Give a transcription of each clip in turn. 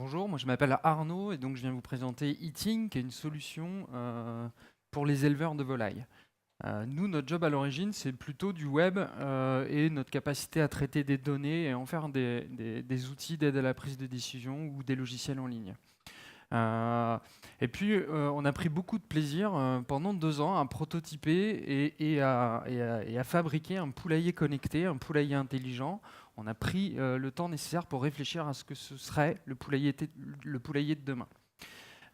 Bonjour, moi je m'appelle Arnaud et donc je viens vous présenter Eating, qui est une solution pour les éleveurs de volailles. Nous, notre job à l'origine, c'est plutôt du web et notre capacité à traiter des données et en faire des outils d'aide à la prise de décision ou des logiciels en ligne. Euh, et puis, on a pris beaucoup de plaisir pendant 2 ans à prototyper et à fabriquer un poulailler connecté, un poulailler intelligent. On a pris le temps nécessaire pour réfléchir à ce que ce serait le poulailler de demain.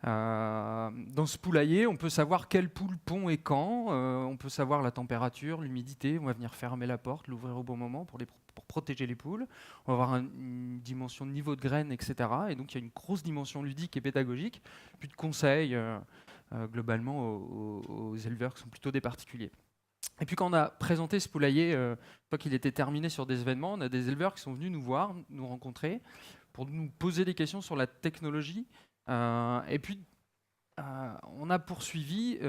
Dans ce poulailler, on peut savoir quelle poule pond et quand, on peut savoir la température, l'humidité, on va venir fermer la porte, l'ouvrir au bon moment pour protéger les poules. On va avoir une dimension de niveau de graines, etc. Et donc il y a une grosse dimension ludique et pédagogique, puis de conseils globalement aux éleveurs qui sont plutôt des particuliers. Et puis quand on a présenté ce poulailler, une fois qu'il était terminé sur des événements, on a des éleveurs qui sont venus nous voir, nous rencontrer, pour nous poser des questions sur la technologie. Et puis on a poursuivi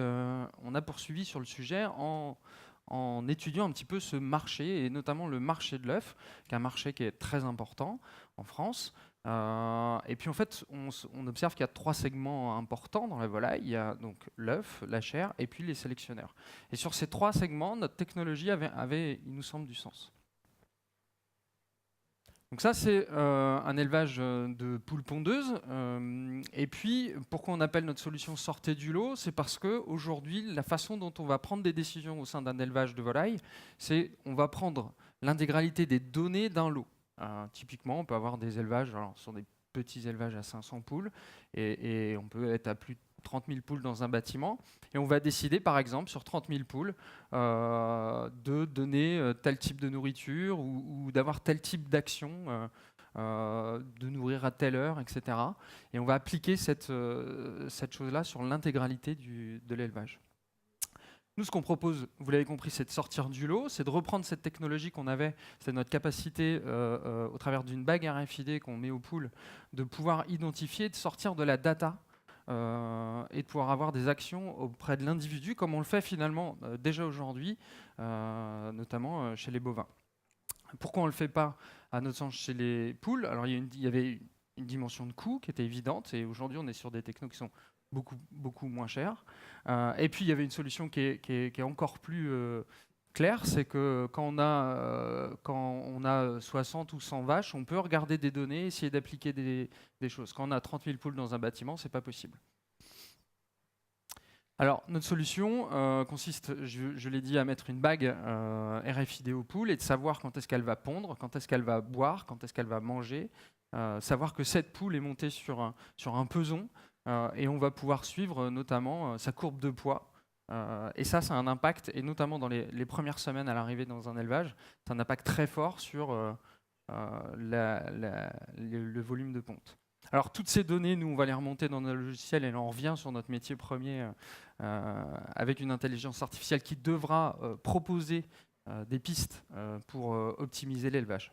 sur le sujet en étudiant un petit peu ce marché, et notamment le marché de l'œuf, qui est un marché qui est très important en France. Et puis en fait, on observe qu'il y a 3 segments importants dans la volaille. Il y a donc l'œuf, la chair, et puis les sélectionneurs. Et sur ces 3 segments, notre technologie avait, il nous semble, du sens. Donc ça, c'est un élevage de poules pondeuses. Et puis, pourquoi on appelle notre solution sortez du lot? C'est parce qu'aujourd'hui, la façon dont on va prendre des décisions au sein d'un élevage de volailles, c'est on va prendre l'intégralité des données d'un lot. Typiquement, on peut avoir des élevages, alors ce sont des petits élevages à 500 poules, et on peut être à plus de 30 000 poules dans un bâtiment. Et on va décider, par exemple, sur 30 000 poules, de donner tel type de nourriture ou d'avoir tel type d'action, de nourrir à telle heure, etc. Et on va appliquer cette chose-là sur l'intégralité de l'élevage. Nous, ce qu'on propose, vous l'avez compris, c'est de sortir du lot, c'est de reprendre cette technologie qu'on avait, c'est notre capacité, au travers d'une bague RFID qu'on met aux poules, de pouvoir identifier, de sortir de la data et de pouvoir avoir des actions auprès de l'individu, comme on le fait finalement déjà aujourd'hui, notamment chez les bovins. Pourquoi on ne le fait pas, à notre sens, chez les poules? Alors, il y avait une dimension de coût qui était évidente, et aujourd'hui, on est sur des technos qui sont beaucoup moins chers. Et puis, il y avait une solution qui est encore plus claire, c'est que quand on a 60 ou 100 vaches, on peut regarder des données, essayer d'appliquer des choses. Quand on a 30 000 poules dans un bâtiment, c'est pas possible. Alors, notre solution consiste, je l'ai dit, à mettre une bague RFID aux poules et de savoir quand est-ce qu'elle va pondre, quand est-ce qu'elle va boire, quand est-ce qu'elle va manger, savoir que cette poule est montée sur un peson, et on va pouvoir suivre notamment sa courbe de poids. Et ça a un impact, et notamment dans les premières semaines à l'arrivée dans un élevage, c'est un impact très fort sur le volume de ponte. Alors toutes ces données, nous, on va les remonter dans notre logiciel, et là on revient sur notre métier premier avec une intelligence artificielle qui devra proposer des pistes pour optimiser l'élevage.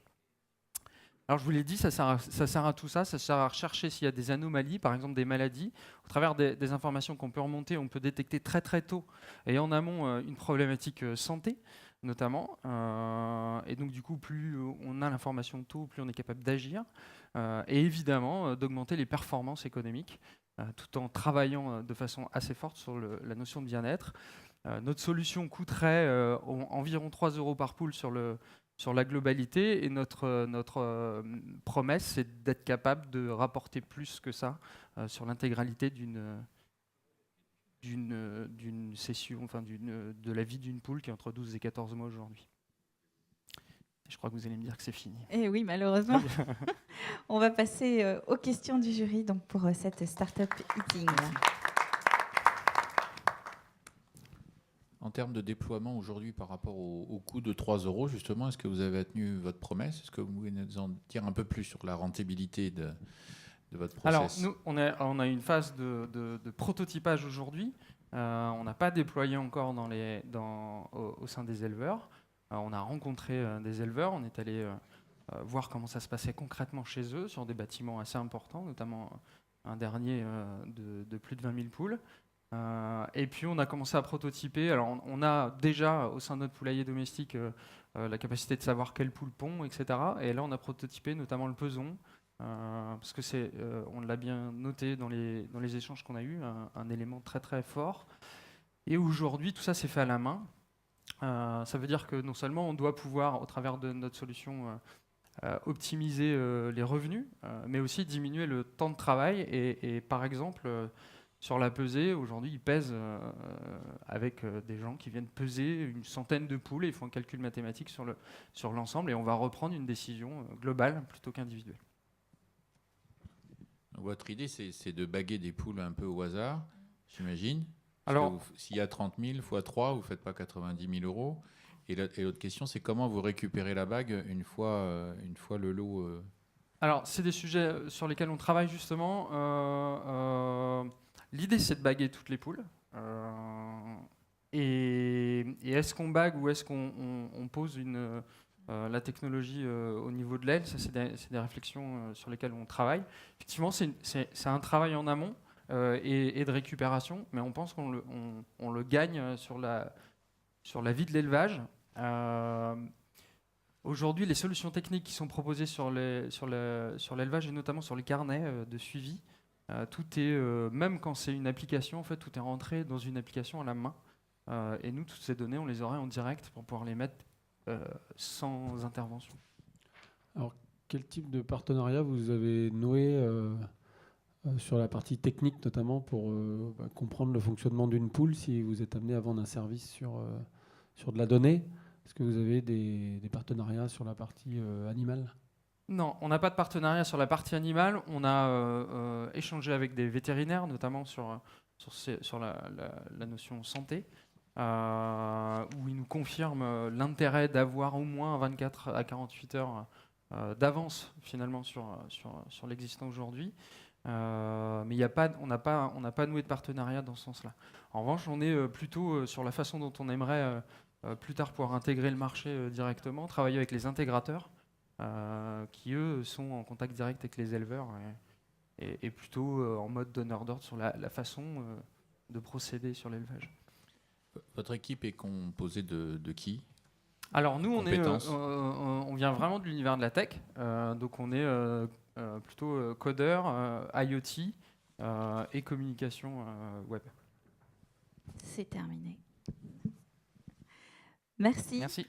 Alors je vous l'ai dit, ça sert à tout ça, ça sert à rechercher s'il y a des anomalies, par exemple des maladies. Au travers des informations qu'on peut remonter, on peut détecter très très tôt et en amont une problématique santé notamment. Et donc du coup, plus on a l'information tôt, plus on est capable d'agir. Et évidemment, d'augmenter les performances économiques, tout en travaillant de façon assez forte sur la notion de bien-être. Notre solution coûterait environ 3 euros par poule sur la globalité, et notre promesse, c'est d'être capable de rapporter plus que ça sur l'intégralité d'une session, enfin de la vie d'une poule qui est entre 12 et 14 mois aujourd'hui. Je crois que vous allez me dire que c'est fini. Eh oui, malheureusement. On va passer aux questions du jury donc pour cette Startup Eating. En termes de déploiement aujourd'hui par rapport au coût de 3 euros, justement, est-ce que vous avez tenu votre promesse? Est-ce que vous pouvez nous en dire un peu plus sur la rentabilité de votre process? Alors, nous, on a une phase de prototypage aujourd'hui. On n'a pas déployé encore au sein des éleveurs. On a rencontré des éleveurs, on est allé voir comment ça se passait concrètement chez eux, sur des bâtiments assez importants, notamment un dernier de plus de 20 000 poules. Et puis on a commencé à prototyper. Alors on a déjà au sein de notre poulailler domestique la capacité de savoir quel poule pond, etc. Et là on a prototypé notamment le peson, parce que on l'a bien noté dans les échanges qu'on a eus, un élément très très fort. Et aujourd'hui, tout ça c'est fait à la main. Ça veut dire que non seulement on doit pouvoir, au travers de notre solution, optimiser les revenus, mais aussi diminuer le temps de travail. Et par exemple, sur la pesée, aujourd'hui, ils pèsent avec des gens qui viennent peser une centaine de poules et ils font un calcul mathématique sur l'ensemble et on va reprendre une décision globale plutôt qu'individuelle. Votre idée, c'est de baguer des poules un peu au hasard, j'imagine. Alors, s'il y a 30 000 x 3, vous ne faites pas 90 000 euros. Et l'autre question, c'est comment vous récupérez la bague une fois le lot Alors, c'est des sujets sur lesquels on travaille justement. L'idée, c'est de baguer toutes les poules. Et est-ce qu'on bague ou est-ce qu'on pose la technologie au niveau de l'aile? Ça, c'est des réflexions sur lesquelles on travaille. Effectivement, c'est un travail en amont et de récupération, mais on pense qu'on le gagne sur la vie de l'élevage. Aujourd'hui, les solutions techniques qui sont proposées sur l'élevage et notamment sur les carnets de suivi, tout est, même quand c'est une application, en fait, tout est rentré dans une application à la main. Et nous, toutes ces données, on les aurait en direct pour pouvoir les mettre sans intervention. Alors, quel type de partenariat vous avez noué sur la partie technique, notamment pour comprendre le fonctionnement d'une poule si vous êtes amené à vendre un service sur de la donnée? Est-ce que vous avez des partenariats sur la partie animale? Non, on n'a pas de partenariat sur la partie animale. On a échangé avec des vétérinaires, notamment sur la notion santé, où ils nous confirment l'intérêt d'avoir au moins 24 à 48 heures d'avance finalement sur l'existant aujourd'hui. Mais on n'a pas noué de partenariat dans ce sens-là. En revanche, on est plutôt sur la façon dont on aimerait plus tard pouvoir intégrer le marché directement, travailler avec les intégrateurs qui, eux, sont en contact direct avec les éleveurs et plutôt en mode donneur d'ordre sur la façon de procéder sur l'élevage. Votre équipe est composée de qui? Alors nous, on vient vraiment de l'univers de la tech, donc on est plutôt codeur, IoT et communication web. C'est terminé. Merci. Merci.